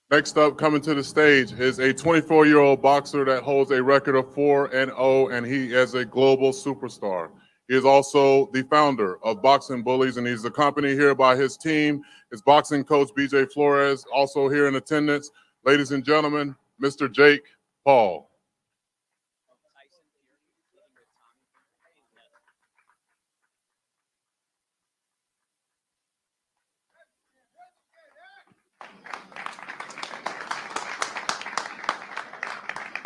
Next up, coming to the stage, is a 24-year-old boxer that holds a record of 4-0, and he is a global superstar. He is also the founder of Boxing Bullies, and he's accompanied here by his team, his boxing coach, BJ Flores, also here in attendance. Ladies and gentlemen, Mr. Jake Paul.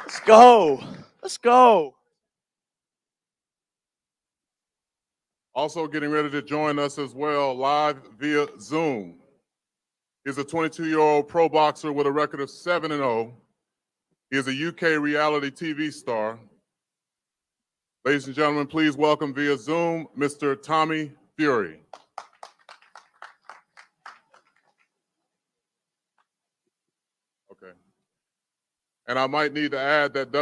Let's go. Let's go. Also getting ready to join us as well, live via Zoom. He's a 22-year-old pro boxer with a record of 7-0. He is a UK reality TV star. Ladies and gentlemen, please welcome via Zoom, Mr. Tommy Fury. Okay. And I might need to add that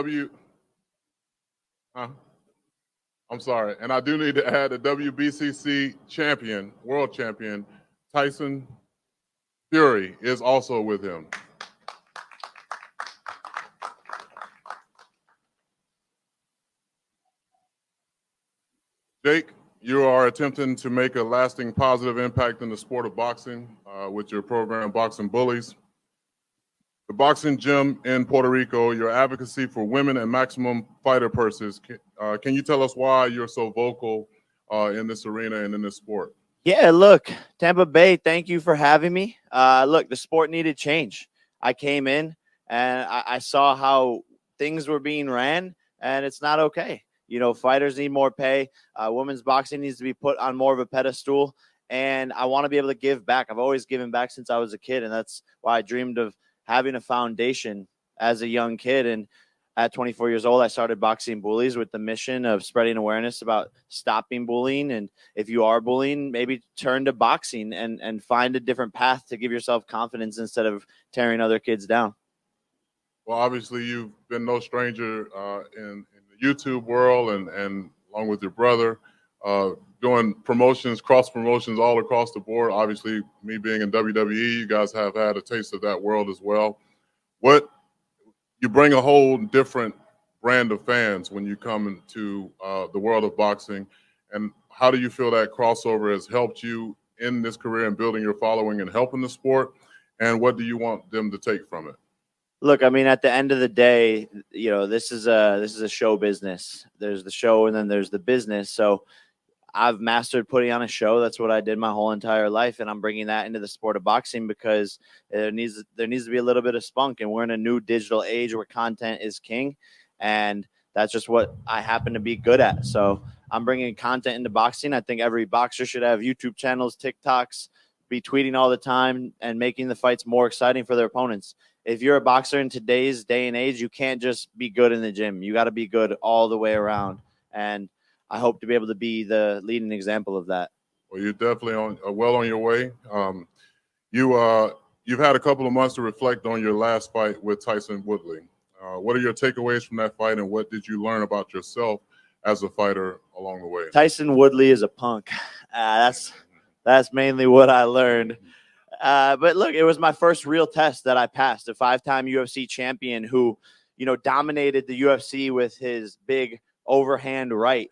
I'm sorry. And I do need to add the WBCC champion, world champion, Tyson Fury is also with him. Jake, you are attempting to make a lasting positive impact in the sport of boxing with your program, Boxing Bullies. The boxing gym in Puerto Rico, your advocacy for women and maximum fighter purses. Can you tell us why you're so vocal in this arena and in this sport? Yeah, look, Tampa Bay, thank you for having me. Look, the sport needed change. I came in and I saw how things were being ran, and it's not okay. You know, fighters need more pay. Women's boxing needs to be put on more of a pedestal, and I want to be able to give back. I've always given back since I was a kid, and that's why I dreamed of having a foundation as a young kid. And at 24 years old, I started Boxing Bullies with the mission of spreading awareness about stopping bullying. And if you are bullying, maybe turn to boxing and find a different path to give yourself confidence instead of tearing other kids down. Well, obviously, you've been no stranger in the YouTube world and along with your brother, doing promotions, cross promotions all across the board. Obviously, me being in WWE, you guys have had a taste of that world as well. What you bring a whole different brand of fans when you come into the world of boxing, and how do you feel that crossover has helped you in this career and building your following and helping the sport? And what do you want them to take from it? Look, I mean, at the end of the day, you know, this is a show business. There's the show and then there's the business. So I've mastered putting on a show. That's what I did my whole entire life, and I'm bringing that into the sport of boxing because there needs to be a little bit of spunk, and we're in a new digital age where content is king, and that's just what I happen to be good at. So I'm bringing content into boxing. I think every boxer should have YouTube channels, TikToks, be tweeting all the time, and making the fights more exciting for their opponents. If you're a boxer in today's day and age, you can't just be good in the gym. You got to be good all the way around, and I hope to be able to be the leading example of that. Well, you're definitely well on your way. You've had a couple of months to reflect on your last fight with Tyson Woodley. What are your takeaways from that fight, and what did you learn about yourself as a fighter along the way? Tyson Woodley is a punk. That's mainly what I learned. But look, it was my first real test that I passed. A 5-time UFC champion who, you know, dominated the UFC with his big overhand right.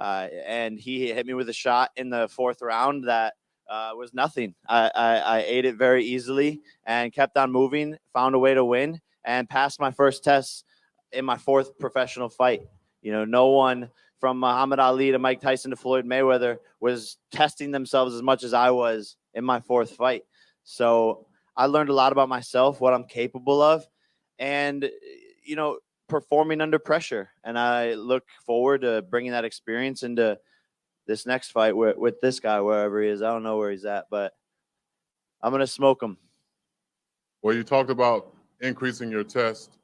And he hit me with a shot in the 4th round that was nothing. I ate it very easily and kept on moving, found a way to win, and passed my first test in my 4th professional fight. You know, no one from Muhammad Ali to Mike Tyson to Floyd Mayweather was testing themselves as much as I was in my 4th fight. So I learned a lot about myself, what I'm capable of, and, you know, performing under pressure. And I look forward to bringing that experience into this next fight with this guy, wherever he is. I don't know where he's at, but I'm going to smoke him. Well, you talked about increasing your test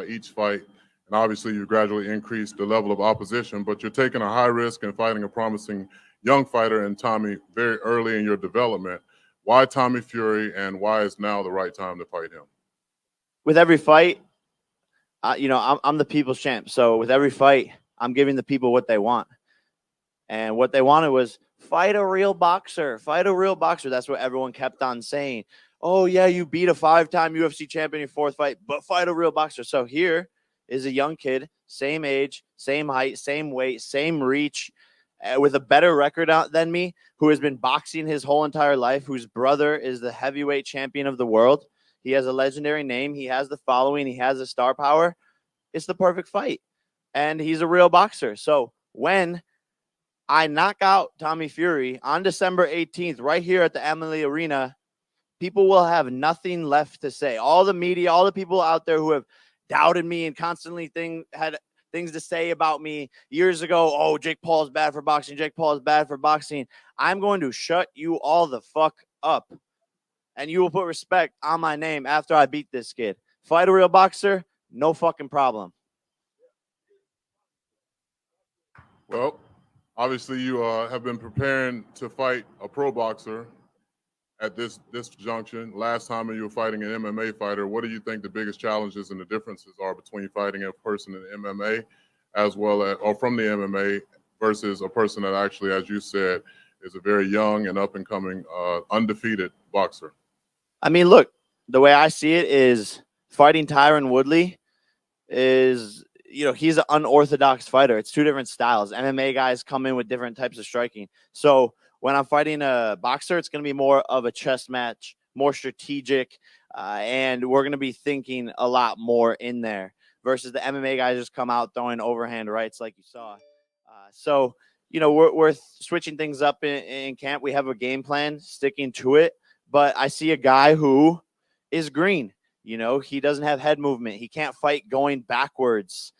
each fight, and obviously you gradually increased the level of opposition, but you're taking a high risk and fighting a promising young fighter in Tommy very early in your development. Why Tommy Fury, and why is now the right time to fight him? With every fight, you know, I'm the people's champ. So with every fight, I'm giving the people what they want. And what they wanted was fight a real boxer, fight a real boxer. That's what everyone kept on saying. oh yeah, you beat a 5-time UFC champion in your fourth fight, but fight a real boxer. So here is a young kid, same age, same height, same weight, same reach, with a better record than me, who has been boxing his whole entire life, whose brother is the heavyweight champion of the world. He has a legendary name. He has the following. He has the star power. It's the perfect fight. And he's a real boxer. So when I knock out Tommy Fury on December 18th, right here at the Emily Arena, people will have nothing left to say. All the media, all the people out there who have doubted me and constantly had things to say about me years ago. Oh, Jake Paul is bad for boxing. Jake Paul is bad for boxing. I'm going to shut you all the fuck up. And you will put respect on my name after I beat this kid. Fight a real boxer, no fucking problem. Well, obviously you have been preparing to fight a pro boxer at this junction. Last time you were fighting an MMA fighter. What do you think the biggest challenges and the differences are between fighting a person in MMA as well as, or from the MMA versus a person that actually, as you said, is a very young and up and coming undefeated boxer? I mean, look, the way I see it is fighting Tyron Woodley is, he's an unorthodox fighter. It's two different styles. MMA guys come in with different types of striking. So when I'm fighting a boxer, it's going to be more of a chess match, more strategic, and we're going to be thinking a lot more in there versus the MMA guys just come out throwing overhand rights like you saw. So, we're switching things up in camp. We have a game plan, sticking to it. But I see a guy who is green. He doesn't have head movement. He can't fight going backwards.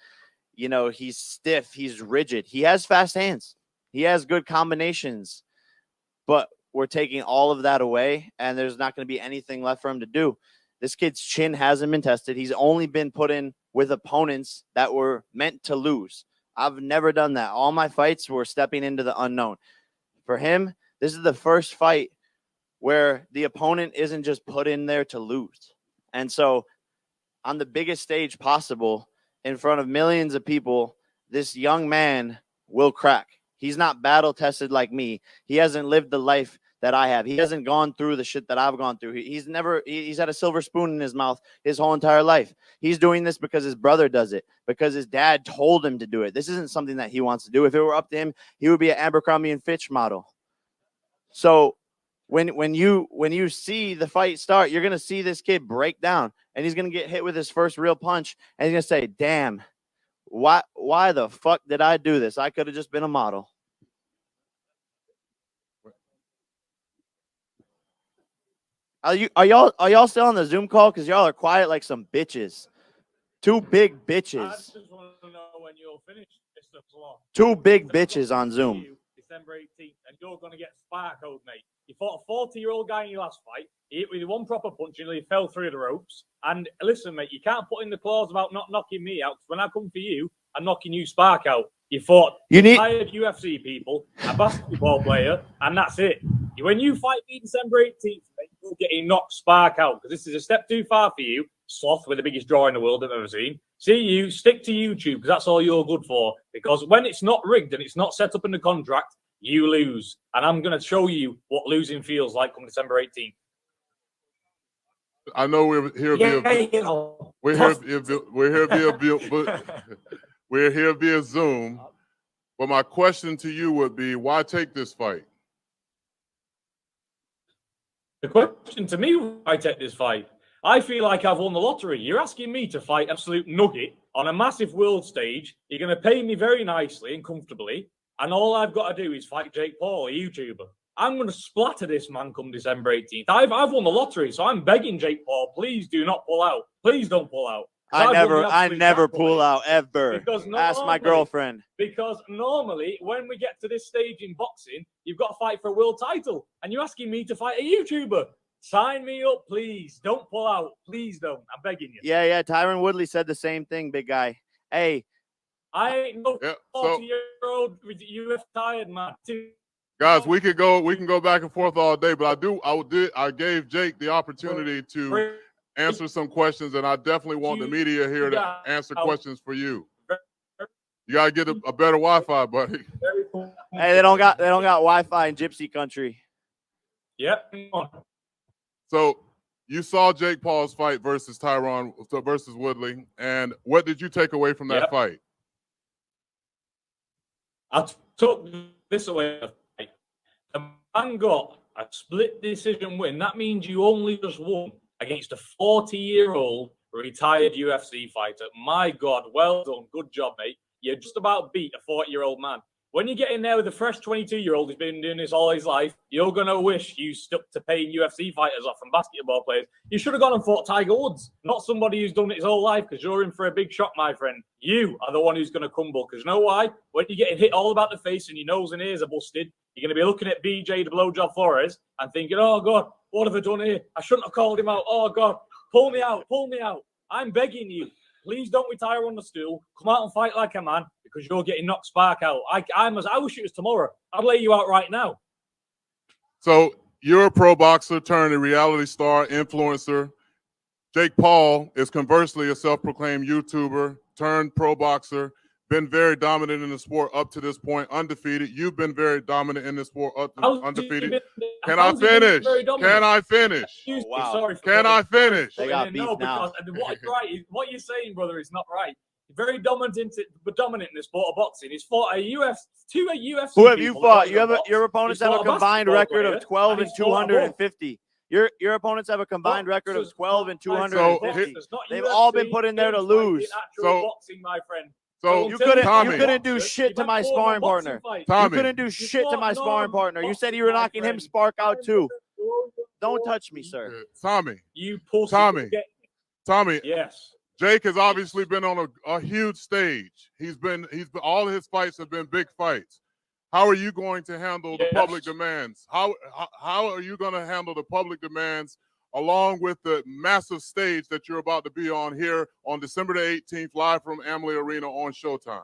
He's stiff. He's rigid. He has fast hands. He has good combinations. But we're taking all of that away, and there's not going to be anything left for him to do. This kid's chin hasn't been tested. He's only been put in with opponents that were meant to lose. I've never done that. All my fights were stepping into the unknown. For him, this is the first fight where the opponent isn't just put in there to lose. And so on the biggest stage possible, in front of millions of people, this young man will crack. He's not battle tested like me. He hasn't lived the life that I have. He hasn't gone through the shit that I've gone through. He's had a silver spoon in his mouth his whole entire life. He's doing this because his brother does it, because his dad told him to do it. This isn't something that he wants to do. If it were up to him, he would be an Abercrombie and Fitch model. So when you see the fight start, you're going to see this kid break down, and he's going to get hit with his first real punch, and he's going to say, damn, why the fuck did I do this? I could have just been a model. Are y'all still on the Zoom call? Because y'all are quiet like some bitches. Two big bitches. I just want to know when you're finished, Mr. Claw. Two big bitches on Zoom. December 18th, and you're going to get spark code, mate. You fought a 40-year-old guy in your last fight. He hit with one proper punch until he fell through the ropes. And listen, mate, you can't put in the clause about not knocking me out. Because when I come for you, I'm knocking you spark out. You fought tired UFC people, a basketball player, and that's it. When you fight me December 18th, mate, you're getting knocked spark out. Because this is a step too far for you. Sloth with the biggest draw in the world I've ever seen. See you, stick to YouTube, because that's all you're good for. Because when it's not rigged and it's not set up in the contract, you lose. And I'm going to show you what losing feels like come December 18th. I know we're here via Zoom. But my question to you would be, why take this fight? The question to me, why I take this fight? I feel like I've won the lottery. You're asking me to fight absolute nugget on a massive world stage. You're going to pay me very nicely and comfortably. And all I've got to do is fight Jake Paul, a YouTuber. I'm going to splatter this man come December 18th. I've won the lottery, so I'm begging Jake Paul, please do not pull out. Please don't pull out. I never pull out ever. Ask my girlfriend. Because normally, when we get to this stage in boxing, you've got to fight for a world title. And you're asking me to fight a YouTuber. Sign me up, please. Don't pull out. Please don't. I'm begging you. Yeah. Tyron Woodley said the same thing, big guy. Hey. I ain't no 40-year-old UFC tired man. Guys, we can go back and forth all day, but I gave Jake the opportunity to answer some questions, and I definitely want the media here to answer questions for you. You gotta get a better Wi-Fi, buddy. Hey, they don't got Wi-Fi in Gypsy country. Yep. So You saw Jake Paul's fight versus versus Woodley, and what did you take away from that fight? I took this away. The man got a split decision win. That means you only just won against a 40-year-old retired UFC fighter. My God, well done. Good job, mate. You just about beat a 40-year-old man. When you get in there with a fresh 22-year-old who's been doing this all his life, you're going to wish you stuck to paying UFC fighters off and basketball players. You should have gone and fought Tiger Woods, not somebody who's done it his whole life, because you're in for a big shock, my friend. You are the one who's going to crumble, because you know why? When you're getting hit all about the face and your nose and ears are busted, you're going to be looking at BJ the Blowjob Flores and thinking, oh, God, what have I done here? I shouldn't have called him out. Oh, God, pull me out, pull me out. I'm begging you. Please don't retire on the stool. Come out and fight like a man, because you're getting knocked spark out. I wish it was tomorrow. I'd lay you out right now. So you're a pro boxer turned a reality star influencer. Jake Paul is conversely a self-proclaimed YouTuber turned pro boxer. Been very dominant in the sport up to this point, undefeated. You've been very dominant in the sport, undefeated. Can I finish? Can I finish? Oh, wow. Sorry. Can I finish? They got beef now. What you're saying, brother, is not right. Very dominant in the sport of boxing. He's fought two UFC. Who have you fought? Your opponents have a combined record of 12 and 250. Your opponents have a combined record of 12 and 250. They've all been put in there to lose. So, boxing, my friend. So you couldn't do shit to my sparring partner. You couldn't do shit to my sparring partner. You said you were knocking him spark out too. Don't touch me, sir. Tommy. You pussy. Tommy. Yes. Jake has obviously been on a huge stage. He's been all his fights have been big fights. How are you going to handle the public demands? How are you going to handle the public demands along with the massive stage that you're about to be on here on December the 18th, live from Amalie Arena on Showtime?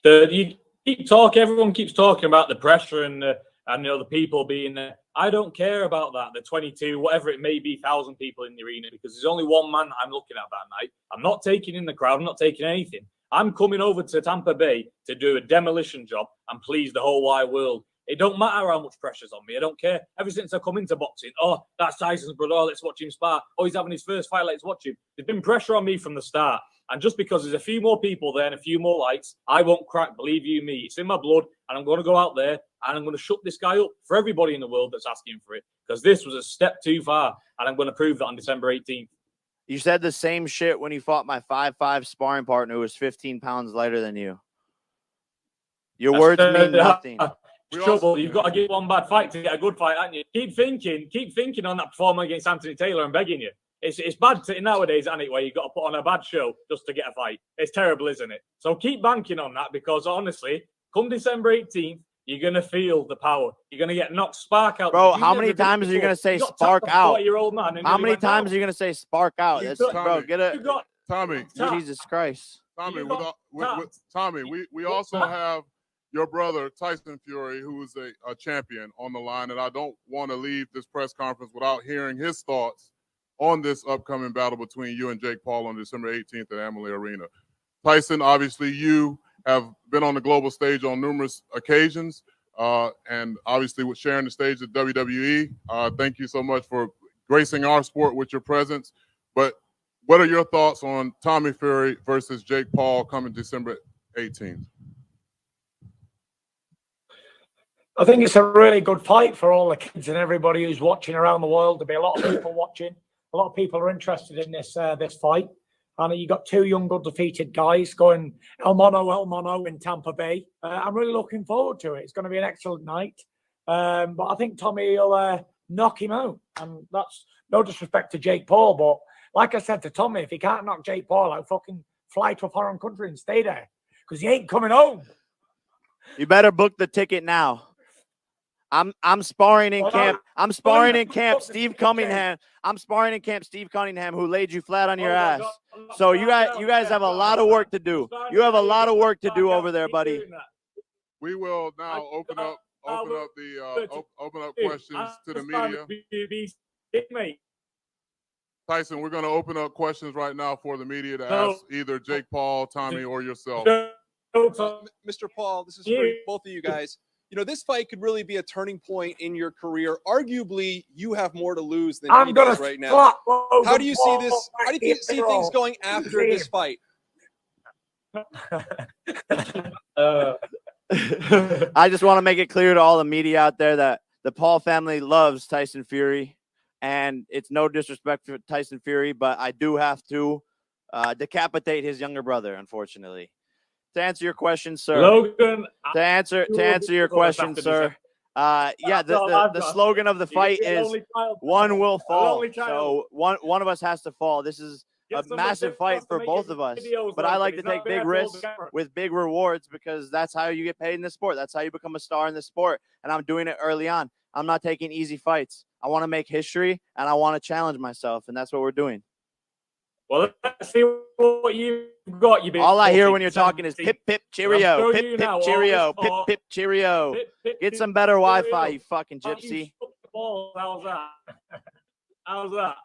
Everyone keeps talking about the pressure and the people being there. I don't care about that. The 22, whatever it may be, 1,000 people in the arena, because there's only one man I'm looking at that night. I'm not taking in the crowd. I'm not taking anything. I'm coming over to Tampa Bay to do a demolition job and please the whole wide world. It don't matter how much pressure's on me. I don't care. Ever since I come into boxing, oh, that's Tyson's brother. Oh, let's watch him spar. Oh, he's having his first fight. Let's watch him. There's been pressure on me from the start. And just because there's a few more people there and a few more likes, I won't crack. Believe you me. It's in my blood. And I'm going to go out there and I'm going to shut this guy up for everybody in the world that's asking for it. Because this was a step too far. And I'm going to prove that on December 18th. You said the same shit when you fought my 5'5" sparring partner who was 15 pounds lighter than you. Your words mean nothing. Trouble. You've got to get one bad fight to get a good fight, haven't you? Keep thinking on that performance against Anthony Taylor. I'm begging you. It's bad nowadays, isn't it, where you've got to put on a bad show just to get a fight. It's terrible, isn't it? So keep banking on that, because honestly, come December 18th, you're going to feel the power. You're going to get knocked spark out. Bro, how many times are you going to say spark out? How many times are you going to say spark out? Tommy. Jesus Christ. Tommy, we also have your brother, Tyson Fury, who is a champion, on the line, and I don't want to leave this press conference without hearing his thoughts on this upcoming battle between you and Jake Paul on December 18th at Amalie Arena. Tyson, obviously, you have been on the global stage on numerous occasions, and obviously with sharing the stage at WWE. Thank you so much for gracing our sport with your presence. But what are your thoughts on Tommy Fury versus Jake Paul coming December 18th? I think it's a really good fight for all the kids and everybody who's watching around the world. There'll be a lot of people watching. A lot of people are interested in this fight. And you got two young, undefeated guys going El Mono in Tampa Bay. I'm really looking forward to it. It's going to be an excellent night. But I think Tommy will knock him out. And that's no disrespect to Jake Paul. But like I said to Tommy, if he can't knock Jake Paul out, fucking fly to a foreign country and stay there. Because he ain't coming home. You better book the ticket now. I'm sparring in camp. I'm sparring in camp Steve Cunningham. I'm sparring in camp Steve Cunningham, who laid you flat on your ass. So you guys have a lot of work to do. You have a lot of work to do over there, buddy. We will now open up questions to the media. Tyson, we're going to open up questions right now for the media to ask either Jake Paul, Tommy, or yourself. Mr. Paul, this is for both of you guys. you know, this fight could really be a turning point in your career. Arguably, you have more to lose than I'm he gonna does right now. slap Logan How do you see Paul this? How do like you the see hero. things going after See this him. fight? I just want to make it clear to all the media out there that the Paul family loves Tyson Fury, and it's no disrespect for Tyson Fury, but I do have to decapitate his younger brother, unfortunately. To answer your question, sir. Logan, To answer your question, sir. Yeah, the slogan of the fight is one will fall. So one of us has to fall. This is a massive fight for both of us. But I like to take big risks with big rewards because that's how you get paid in this sport. That's how you become a star in this sport. And I'm doing it early on. I'm not taking easy fights. I want to make history and I want to challenge myself. And that's what we're doing. Well, let's see what you've got. All I hear when you're talking is pip, pip, cheerio, pip, pip, cheerio, pip, pip, cheerio. Get some better Wi-Fi, you fucking gypsy. How's that? How's that?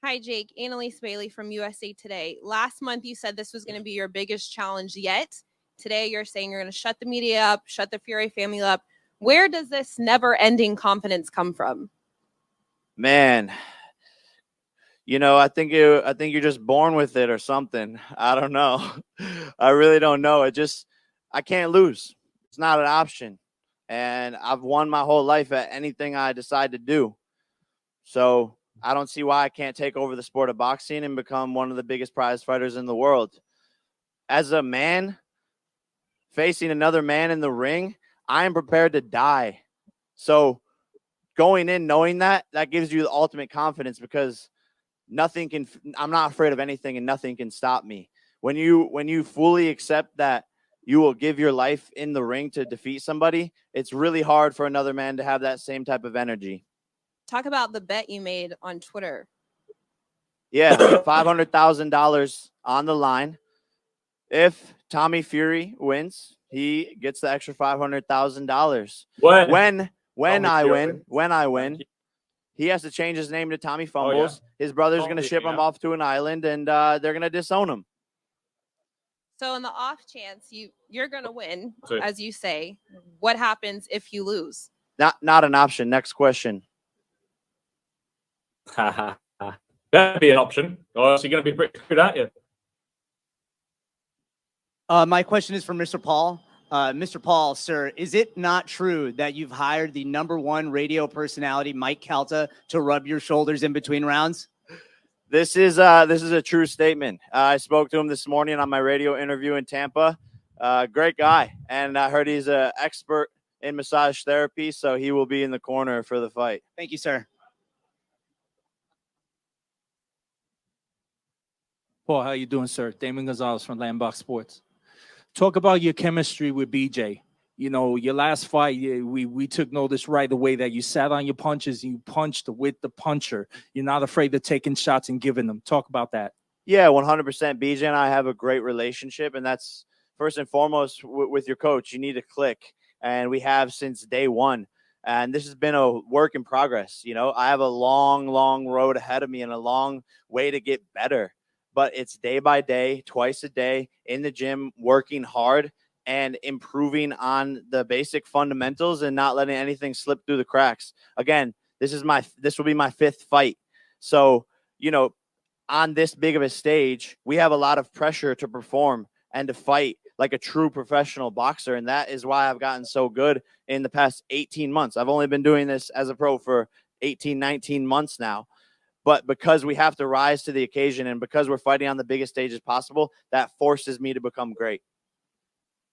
Hi, Jake. Annalise Bailey from USA Today. Last month, you said this was going to be your biggest challenge yet. Today, you're saying you're going to shut the media up, shut the Fury family up. Where does this never-ending confidence come from? Man, you know, I think you're just born with it or something. I don't know. I really don't know. I can't lose. It's not an option. And I've won my whole life at anything I decide to do. So I don't see why I can't take over the sport of boxing and become one of the biggest prize fighters in the world. As a man facing another man in the ring, I am prepared to die. So going in knowing that gives you the ultimate confidence because I'm not afraid of anything and nothing can stop me. When you fully accept that you will give your life in the ring to defeat somebody, it's really hard for another man to have that same type of energy. Talk about the bet you made on Twitter. Yeah, $500,000 on the line. If Tommy Fury wins, he gets the extra $500,000. When I win, he has to change his name to Tommy Fumbles. Oh, yeah. His brother's going to ship him off to an island, and they're going to disown him. So in the off chance you're going to win, as you say, what happens if you lose? Not an option. Next question. That'd be an option. Or else you're going to be pretty good, aren't you? My question is for Mr. Paul. Mr. Paul, sir, is it not true that you've hired the #1 radio personality, Mike Calta, to rub your shoulders in between rounds? This is a true statement. I spoke to him this morning on my radio interview in Tampa. Great guy, and I heard he's an expert in massage therapy, so he will be in the corner for the fight. Thank you, sir. Paul, how you doing, sir? Damon Gonzalez from Landbox Sports. Talk about your chemistry with BJ. You know, your last fight, we took notice right away that you sat on your punches and you punched with the puncher. You're not afraid of taking shots and giving them. Talk about that. Yeah, 100%. BJ and I have a great relationship, and that's first and foremost with your coach. You need to click, and we have since day one. And this has been a work in progress. You know, I have a long, long road ahead of me and a long way to get better. But it's day by day, twice a day in the gym, working hard and improving on the basic fundamentals and not letting anything slip through the cracks. Again, this will be my 5th fight. So, you know, on this big of a stage, we have a lot of pressure to perform and to fight like a true professional boxer. And that is why I've gotten so good in the past 18 months. I've only been doing this as a pro for 18, 19 months now. But because we have to rise to the occasion and because we're fighting on the biggest stages possible, that forces me to become great.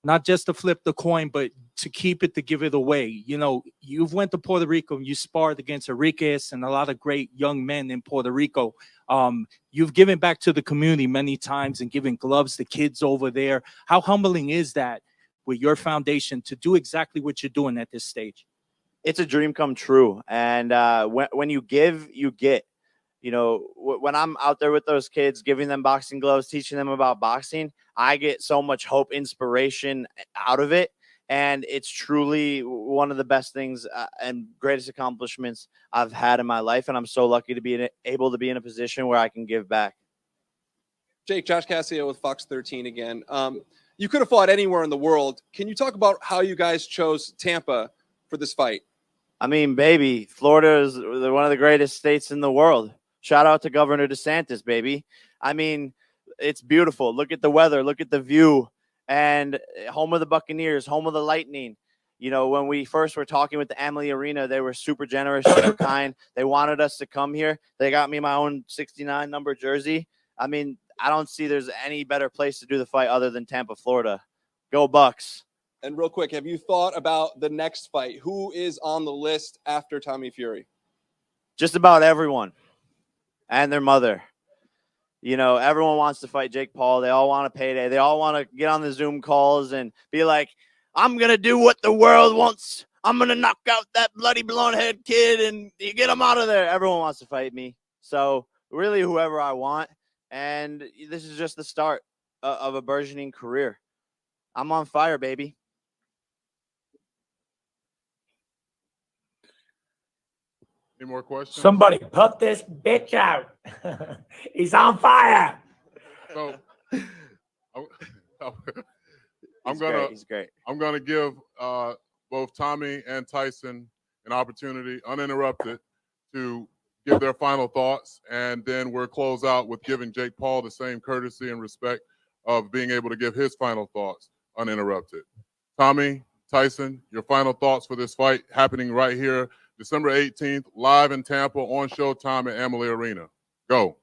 Not just to flip the coin, but to keep it, to give it away. You know, you've went to Puerto Rico and you sparred against Enriquez and a lot of great young men in Puerto Rico. You've given back to the community many times and given gloves to kids over there. How humbling is that with your foundation to do exactly what you're doing at this stage? It's a dream come true. And when you give, you get. You know, when I'm out there with those kids, giving them boxing gloves, teaching them about boxing, I get so much hope, inspiration out of it. And it's truly one of the best things and greatest accomplishments I've had in my life. And I'm so lucky to be able to be in a position where I can give back. Jake, Josh Cassio with Fox 13 again. You could have fought anywhere in the world. Can you talk about how you guys chose Tampa for this fight? I mean, baby, Florida is one of the greatest states in the world. Shout out to Governor DeSantis, baby. I mean, it's beautiful. Look at the weather. Look at the view. And home of the Buccaneers, home of the Lightning. You know, when we first were talking with the Amalie Arena, they were super generous, super kind. They wanted us to come here. They got me my own 69 number jersey. I mean, I don't see there's any better place to do the fight other than Tampa, Florida. Go Bucks. And real quick, have you thought about the next fight? Who is on the list after Tommy Fury? Just about everyone and their mother. You know, everyone wants to fight Jake Paul. They all want a payday. They all want to get on the Zoom calls and be like, I'm going to do what the world wants. I'm going to knock out that bloody blonde head kid and you get him out of there. Everyone wants to fight me. So really whoever I want. And this is just the start of a burgeoning career. I'm on fire, baby. Any more questions? Somebody put this bitch out. He's on fire. So He's great. I'm gonna give both Tommy and Tyson an opportunity, uninterrupted, to give their final thoughts, and then we'll close out with giving Jake Paul the same courtesy and respect of being able to give his final thoughts uninterrupted. Tommy, Tyson, your final thoughts for this fight happening right here, December 18th, live in Tampa on Showtime at Amalie Arena. Go.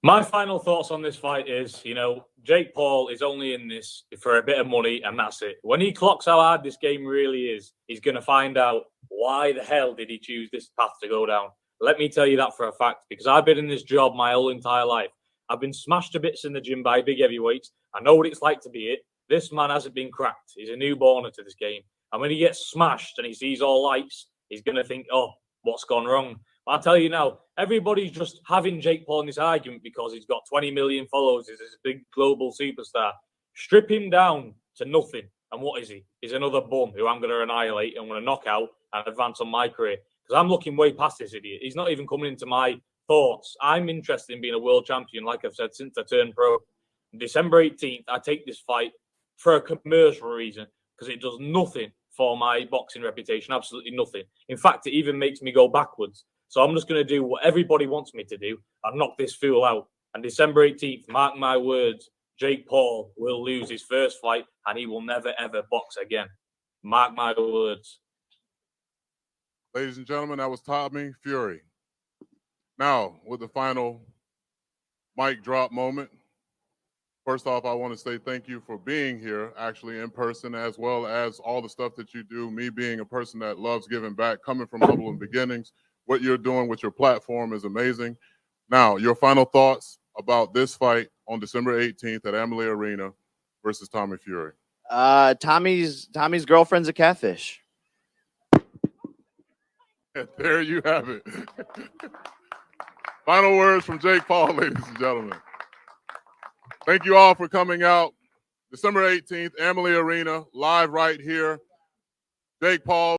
My final thoughts on this fight is, you know, Jake Paul is only in this for a bit of money, and that's it. When he clocks how hard this game really is, he's going to find out why the hell did he choose this path to go down. Let me tell you that for a fact, because I've been in this job my whole entire life. I've been smashed to bits in the gym by big heavyweights. I know what it's like to be it. This man hasn't been cracked. He's a newborner to this game. And when he gets smashed and he sees all lights, he's going to think, oh, what's gone wrong? But I'll tell you now, everybody's just having Jake Paul in this argument because he's got 20 million followers. He's this big global superstar. Strip him down to nothing. And what is he? He's another bum who I'm going to annihilate and I'm going to knock out and advance on my career. Because I'm looking way past this idiot. He's not even coming into my thoughts. I'm interested in being a world champion, like I've said, since I turned pro. December 18th, I take this fight for a commercial reason because it does nothing for my boxing reputation, absolutely nothing. In fact, it even makes me go backwards. So I'm just going to do what everybody wants me to do and knock this fool out. And December 18th, mark my words, Jake Paul will lose his first fight and he will never, ever box again. Mark my words. Ladies and gentlemen, that was Tommy Fury. Now, with the final mic drop moment, first off, I want to say thank you for being here, actually in person, as well as all the stuff that you do. Me being a person that loves giving back, coming from humble beginnings, what you're doing with your platform is amazing. Now, your final thoughts about this fight on December 18th at Amalie Arena versus Tommy Fury. Tommy's girlfriend's a catfish. There you have it. Final words from Jake Paul, ladies and gentlemen. Thank you all for coming out. December 18th, Amalie Arena, live right here. Jake Paul.